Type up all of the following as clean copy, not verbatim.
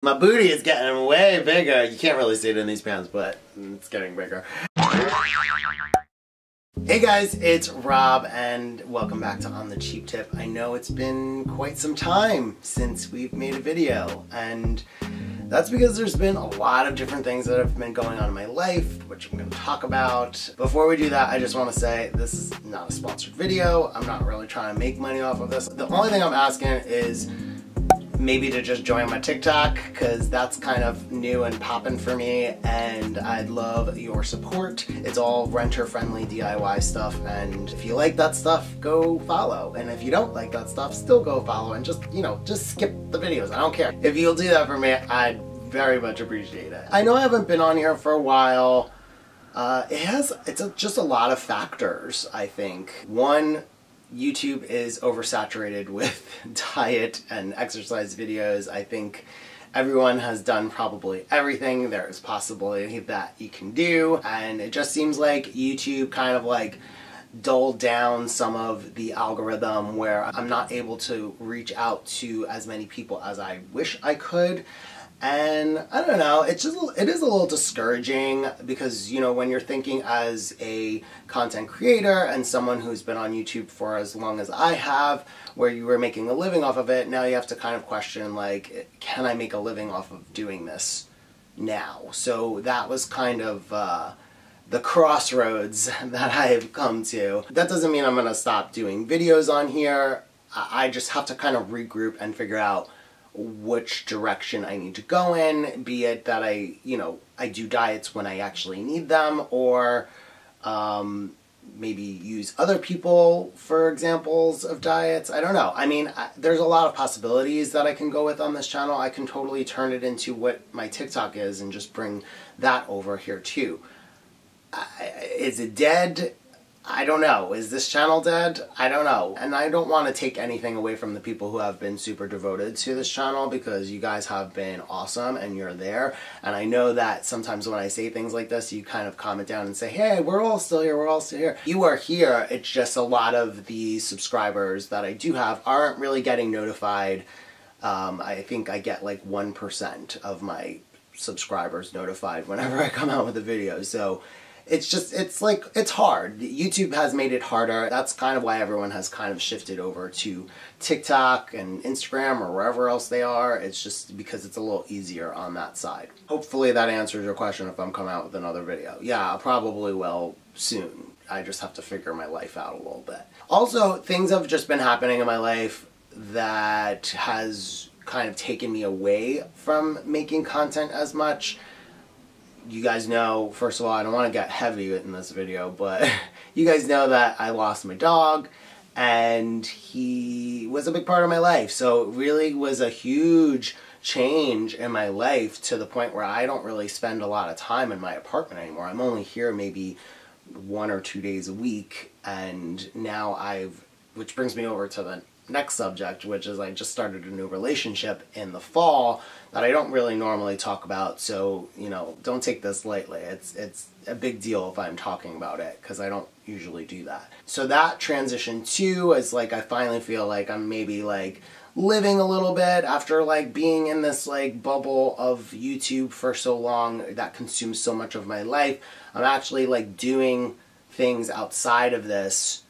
My booty is getting way bigger. You can't really see it in these pants, but it's getting bigger. Hey guys, it's Rob and welcome back to On the Cheap Tip. I know it's been quite some time since we've made a video, and that's because there's been a lot of different things that have been going on in my life, which I'm going to talk about. Before we do that, I just want to say this is not a sponsored video. I'm not really trying to make money off of this. The only thing I'm asking is maybe to just join my TikTok, because that's kind of new and popping for me, and I'd love your support. It's all renter-friendly DIY stuff, and if you like that stuff, go follow. And if you don't like that stuff, still go follow, and just, you know, just skip the videos. I don't care. If you'll do that for me, I'd very much appreciate it. I know I haven't been on here for a while. It's just a lot of factors, I think. One, YouTube is oversaturated with diet and exercise videos. I think everyone has done probably everything there is possibly that you can do, and it just seems like YouTube kind of like dulled down some of the algorithm where I'm not able to reach out to as many people as I wish I could. And I don't know, it is a little discouraging because, you know, when you're thinking as a content creator and someone who's been on YouTube for as long as I have, where you were making a living off of it, now you have to kind of question, like, can I make a living off of doing this now? So that was kind of the crossroads that I've come to. That doesn't mean I'm going to stop doing videos on here. I just have to kind of regroup and figure out which direction I need to go in, be it that I do diets when I actually need them, or maybe use other people for examples of diets. I don't know. I mean, there's a lot of possibilities that I can go with on this channel. I can totally turn it into what my TikTok is and just bring that over here too. Is it dead? I don't know. Is this channel dead? I don't know. And I don't want to take anything away from the people who have been super devoted to this channel, because you guys have been awesome and you're there. And I know that sometimes when I say things like this, you kind of comment down and say, hey, we're all still here, we're all still here. You are here. It's just a lot of the subscribers that I do have aren't really getting notified. I think I get like 1% of my subscribers notified whenever I come out with a video. So it's hard. YouTube has made it harder. That's kind of why everyone has kind of shifted over to TikTok and Instagram or wherever else they are. It's just because it's a little easier on that side. Hopefully that answers your question if I'm coming out with another video. Yeah, I probably will soon. I just have to figure my life out a little bit. Also, things have just been happening in my life that has kind of taken me away from making content as much. You guys know, first of all, I don't want to get heavy in this video, but you guys know that I lost my dog, and he was a big part of my life. So it really was a huge change in my life, to the point where I don't really spend a lot of time in my apartment anymore. I'm only here maybe 1 or 2 days a week, and now which brings me over to the next subject, which is I just started a new relationship in the fall that I don't really normally talk about, so, you know, don't take this lightly. It's a big deal if I'm talking about it, because I don't usually do that. So that transition too is like, I finally feel like I'm maybe like living a little bit after like being in this like bubble of YouTube for so long that consumes so much of my life. I'm actually like doing things outside of this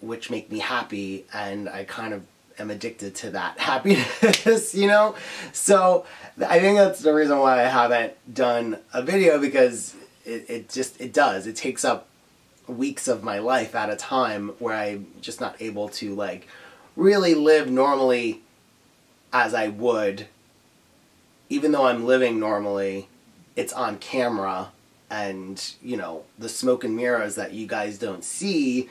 which make me happy, and I kind of am addicted to that happiness, you know? So I think that's the reason why I haven't done a video, because it takes up weeks of my life at a time where I'm just not able to like really live normally as I would. Even though I'm living normally, it's on camera, and, you know, the smoke and mirrors that you guys don't see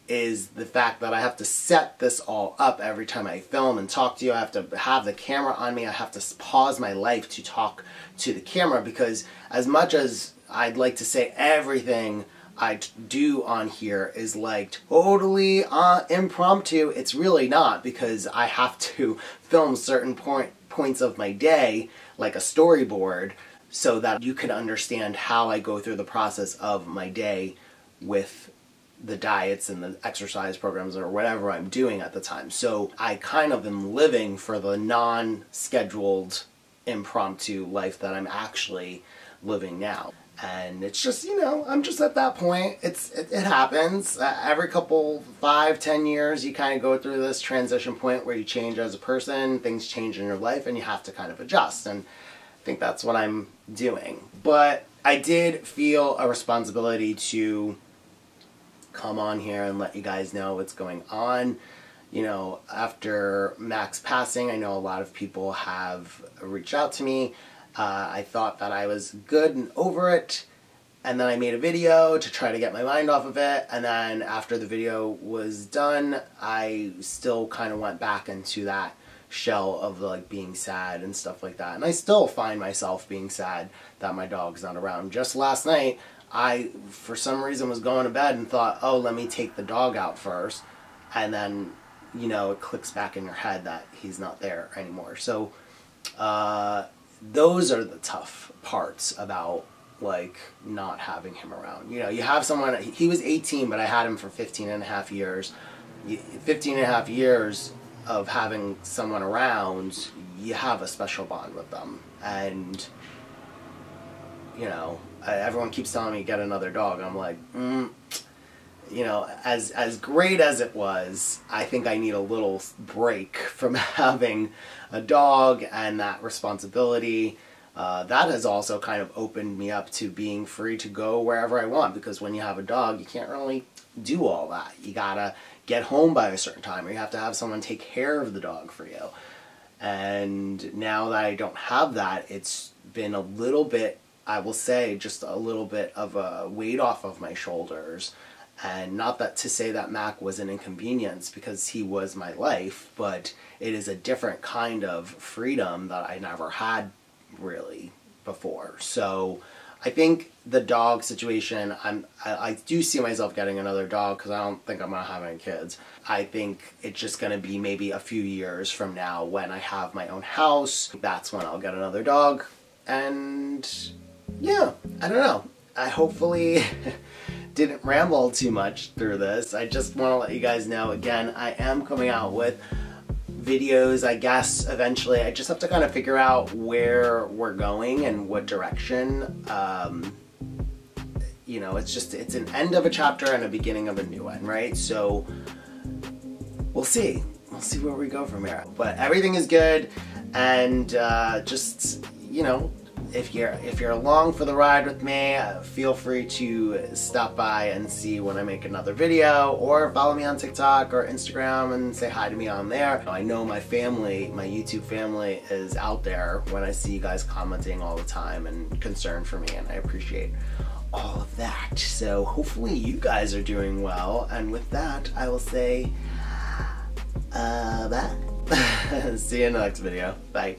is the fact that I have to set this all up every time I film and talk to you. I have to have the camera on me. I have to pause my life to talk to the camera, because as much as I'd like to say everything I do on here is like totally impromptu, it's really not, because I have to film certain points of my day, like a storyboard, so that you can understand how I go through the process of my day with the diets and the exercise programs or whatever I'm doing at the time. So I kind of am living for the non-scheduled impromptu life that I'm actually living now. And it's just, you know, I'm just at that point. It happens. Every couple, 5-10 years, you kind of go through this transition point where you change as a person, things change in your life, and you have to kind of adjust. And I think that's what I'm doing. But I did feel a responsibility to come on here and let you guys know what's going on. You know, after Mac's passing, I know a lot of people have reached out to me. I thought that I was good and over it, and then I made a video to try to get my mind off of it, and then after the video was done, I still kind of went back into that shell of like being sad and stuff like that. And I still find myself being sad that my dog's not around. Just last night, I, for some reason, was going to bed and thought, oh, let me take the dog out first, and then, you know, it clicks back in your head that he's not there anymore. So, those are the tough parts about, like, not having him around. You know, you have someone, he was 18, but I had him for 15 and a half years. 15 and a half years of having someone around, you have a special bond with them. And, you know, everyone keeps telling me, get another dog. I'm like, you know, as great as it was, I think I need a little break from having a dog and that responsibility. That has also kind of opened me up to being free to go wherever I want, because when you have a dog, you can't really do all that. You gotta get home by a certain time, or you have to have someone take care of the dog for you. And now that I don't have that, it's been a little bit, I will say, just a little bit of a weight off of my shoulders. And not that to say that Mac was an inconvenience, because he was my life, but it is a different kind of freedom that I never had really before. So I think the dog situation, I do see myself getting another dog, because I don't think I'm going to have any kids. I think it's just going to be maybe a few years from now when I have my own house. That's when I'll get another dog. And yeah, I don't know. I hopefully didn't ramble too much through this. I just want to let you guys know, again, I am coming out with videos, I guess, eventually. I just have to kind of figure out where we're going and what direction. You know, it's an end of a chapter and a beginning of a new one, right? So we'll see. We'll see where we go from here. But everything is good, and just, you know, if you're along for the ride with me, feel free to stop by and see when I make another video, or follow me on TikTok or Instagram and say hi to me on there. I know my family, my YouTube family, is out there when I see you guys commenting all the time and concerned for me, and I appreciate all of that. So hopefully you guys are doing well, and with that I will say bye. See you in the next video. Bye.